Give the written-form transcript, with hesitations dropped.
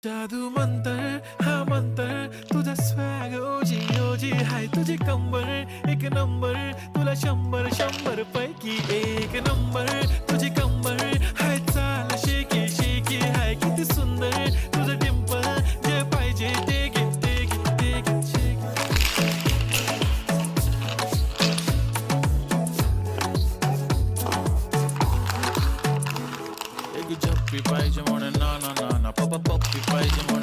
जादू मंतर हा मंतर तुझा स्वॅग ओजी ओजी हाय तुझी कंबर एक नंबर तुला शंभर शंभर पैकी एक नंबर तुझी कंबर हाय चाल शेकी शेकी हाय किती सुंदर तुझं डिंपल जे पाहिजे ते घे ते घे ते घे शेकी एक जप्पी पाहिजे म्हणे ना ना ना ना पप्पा पप्पी पाहिजे म्हणे